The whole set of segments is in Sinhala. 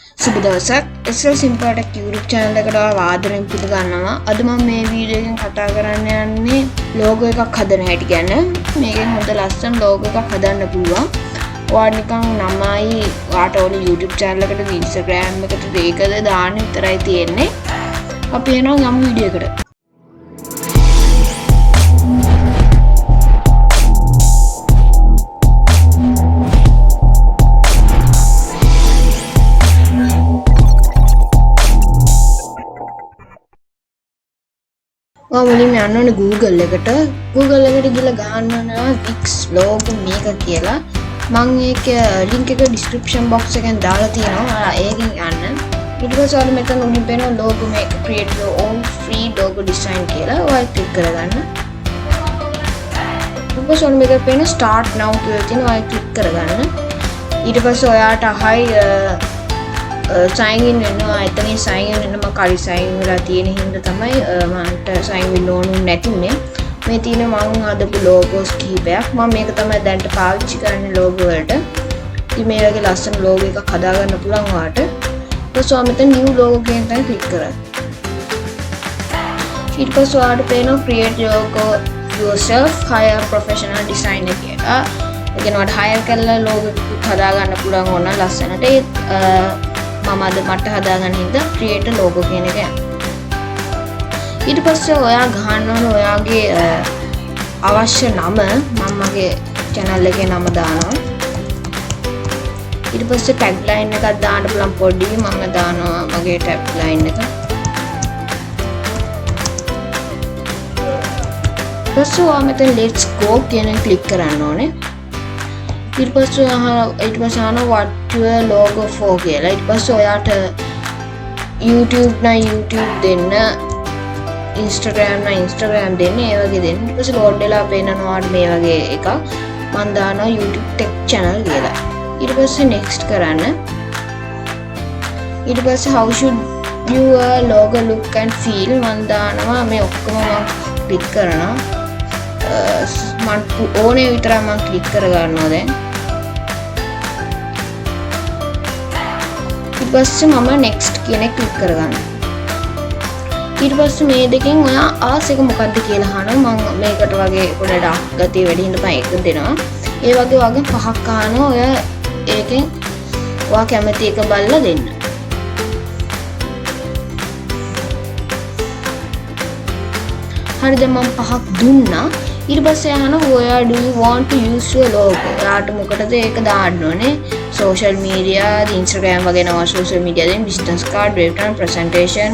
සුබ දවසක්. SL Simple Tech YouTube channel එකට ආදරෙන් පිළිගන්නවා. අද මම මේ වීඩියෝ එකෙන් කතා කරන්න යන්නේ logo එකක් හදන හැටි ගැන. මේකෙන් හොඳ ලස්සන logo එකක් හදන්න පුළුවන්. ඔයාලා නිකන් නමයි ඔයාට ඕන YouTube channel එකකට Instagram එකට ඒකද දාන්න විතරයි තියෙන්නේ. අපි එනවා යමු වීඩියෝ එකට. මුලින්ම යන්න ඕනේ Google එකට. Google එකට ගිහලා ගහන්න ඕන Wix Logo Maker කියලා. මම ඒක link එක description box එකෙන් දාලා තියෙනවා. ඒකෙන් යන්න. ඊට පස්සේ ඔයාලා මෙතන උඩින් පේන Logo Maker create your own free logo design කියලා. ඔයාලා click කරගන්න. ඊට පස්සේ ඔයාලා මේක පේන start now කියලා තියෙනවා. ඔයාලා click කරගන්න. ඊට පස්සේ ඔයාට අහයි sign in වෙනවා. එතනින් sign in වෙන මම කලින් sign in වෙලා තියෙන හින්දා තමයි මන්ට sign වෙන්න ඕනුනේ නැතුනේ. මේ තියෙන මම හදපු logos කිහිපයක්. මම මේක තමයි දැන්ට පාවිච්චි කරන්නේ logo වලට. ඉතින් මේ වගේ ලස්සන logo එකක් හදා ගන්න පුළුවන් ඔයාට. ඊට පස්සේ මෙතන new logo කියන තැන ක්ලික් කරන්න. ඊට පස්සේ ඔයාට පේනවා create logo yourself hire professional designer කියලා. ඒ කියන්නේ ඔයාට hire කරලා logo එකක් හදා ගන්න පුළුවන් ඕන ලස්සනට. මම අද මට හදාගන්න හින්දා create a logo කියන එක යන්න. ඊට පස්සේ ඔයා ගහන්න ඕන ඔයාගේ අවශ්‍ය නම. මම මගේ channel එකේ නම දානවා. ඊට පස්සේ tagline එකක් දාන්න පුළුවන් පොඩි. මම දානවා මගේ tagline එක. ඊට පස්සේ ඔයා මෙතන let's go කියන එක click කරන්න ඕනේ. ඊට පස්සේ අහන what your logo for කියලා. ඊට පස්සේ ඔයාට YouTube නම් YouTube දෙන්න, Instagram නම් Instagram දෙන්න, ඒ වගේ දෙන්න. ඊට පස්සේ load වෙලා පේනවා මේ වගේ එකක්. මම දානවා YouTube Tech channel කියලා. ඊට පස්සේ next කරන්න. ඊට පස්සේ how should your logo look and feel මම දානවා මේ ඔක්කොම මම click කරනවා. මම ඕනේ විතරක් මම click කරගන්නවා දැන්. ඊට පස්සේ මම next කියන එක click කරගන්නවා. ඊට පස්සේ මේ දෙකෙන් ඔයා ආස් එක මොකක්ද කියලා අහනවා. මම මේකට වගේ පොඩ ඩාර්ක් ගතිය වැඩි හින්දා මම ඒක දෙනවා. ඒ වගේ පහක් අහනවා. ඔයා ඒකෙන් ඔයා කැමති එක බලලා දෙන්න. හරි දැන් මම පහක් දුන්නා. ඊට පස්සේ අහනවා where do you want to use your logo? ඔයාට මොකටද ඒක දාන්න ඕනේ? social media, Instagram වගේ නව social media දෙන business card, website presentation.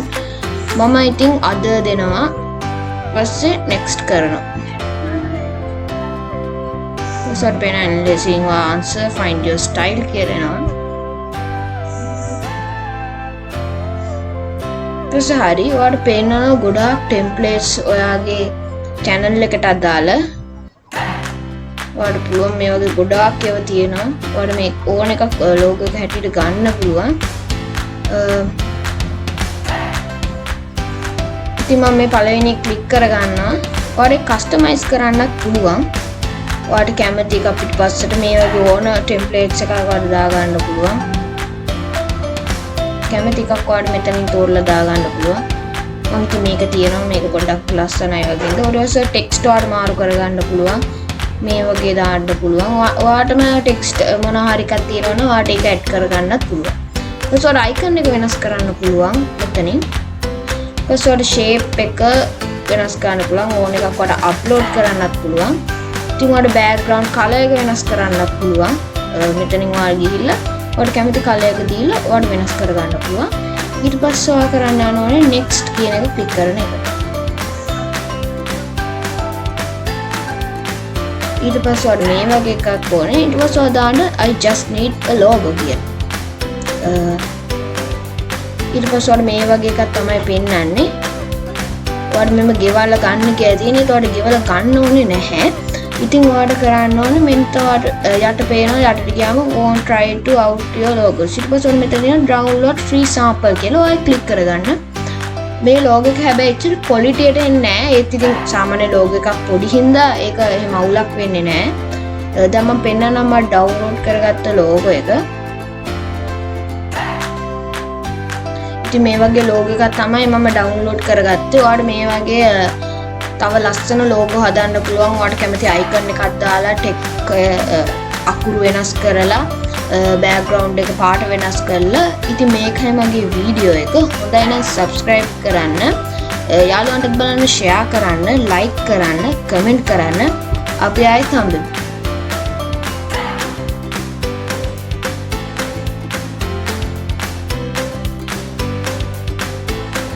මම ඉතින් අද දෙනවා. පස්සේ next කරනවා. sort pen analyzing answer find your style කියනවා. ඊට හරි ඔයාලට පේනවා ගොඩාක් templates ඔයාගේ channel එකට අදාළ. ඔයාලට පුළුවන් මේ වගේ ගොඩාක් ඒවා තියෙනවා. ඔයාලට මේ ඕන එකක් logo එක හැටියට ගන්න පුළුවන්. ඉතින් මම මේ පළවෙනි ක්ලික් කරගන්නවා. ඔයාලට customize කරන්නත් පුළුවන්. ඔයාලට කැමති එක පිටපස්සට මේ වගේ ඕන templates එකක් ඔයාලට දාගන්න පුළුවන්. කැමති එකක් ඔයාලට මෙතනින් තෝරලා දාගන්න පුළුවන්. මම ඉතින් මේක තියෙනවා. මේක පොඩ්ඩක් ලස්සනයි වගේ. ඊට පස්සේ ටෙක්ස්ට් වල මාරු කරගන්න පුළුවන්. මේ වගේ දාන්න පුළුවන්. ඔයාටම ටෙක්ස්ට් මොන හරි එකක් තියෙනවනේ ඔයාට ඒක ඇඩ් කරගන්නත් පුළුවන්. ඊට පස්සේ අයිකන් එක වෙනස් කරන්න පුළුවන් මෙතනින්. ඊට පස්සේ shape එක වෙනස් කරන්න පුළුවන්. ඕන එකක් ඔයාට අප්ලෝඩ් කරන්නත් පුළුවන්. ඉතින් ඔයාට background color එක වෙනස් කරන්නත් පුළුවන්. මෙතනින් ඔයාලා ගිහිල්ලා ඔයාට කැමති color එක දීලා ඔයාට වෙනස් කරගන්න පුළුවන්. ඊට පස්සේ ඔයා කරන්න ඕනේ next කියන එක ක්ලික් කරන එක. ඊට පස්සේ ඔයාට මේ වගේ එකක් ඕනේ. ඊට පස්සේ ඔයා දාන්න I just need a logo කියලා. ඊට පස්සේ ඔයාට මේ වගේ එකක් තමයි පෙන්නන්නේ. ඔයාට මෙන්න ගෙවලා ගන්න කියලා තියෙන. ඒක ඔයාට ගෙවලා ගන්න ඕනේ නැහැ. ඉතින් ඔයාට කරන්න ඕනේ මෙන්න ඔයාට යට පේනවා යටට ගියාම won't try to out your logo. ඊට පස්සේ ඔන්න මෙතන තියෙන download free sample කියලා ඔයා ක්ලික් කරගන්න. මේ logo එක හැබැයි ඇත්තට quality එකට එන්නේ නැහැ. ඒත් ඉතින් සාමාන්‍ය logo එකක් පොඩි හින්දා ඒක එහෙම අවුලක් වෙන්නේ නැහැ. දැන් මම පෙන්නන්නම් මම download කරගත්ත logo එක. ඉතින් මේ වගේ ලෝගෝ එකක් තමයි මම ඩවුන්ලෝඩ් කරගත්තේ. ඔයාලට මේ වගේ තව ලස්සන ලෝගෝ හදන්න පුළුවන්. ඔයාලට කැමති අයිකන් එකක් දාලා ටෙක් අකුරු වෙනස් කරලා බෑග්ග්‍රවුන්ඩ් එක පාට වෙනස් කරලා. ඉතින් මේකයි මගේ වීඩියෝ එක. හොඳයි නම් subscribe කරන්න. යාළුවන්ටත් බලන්න, share කරන්න, like කරන්න, comment කරන්න. අපි ආයෙත් හම්බෙමු.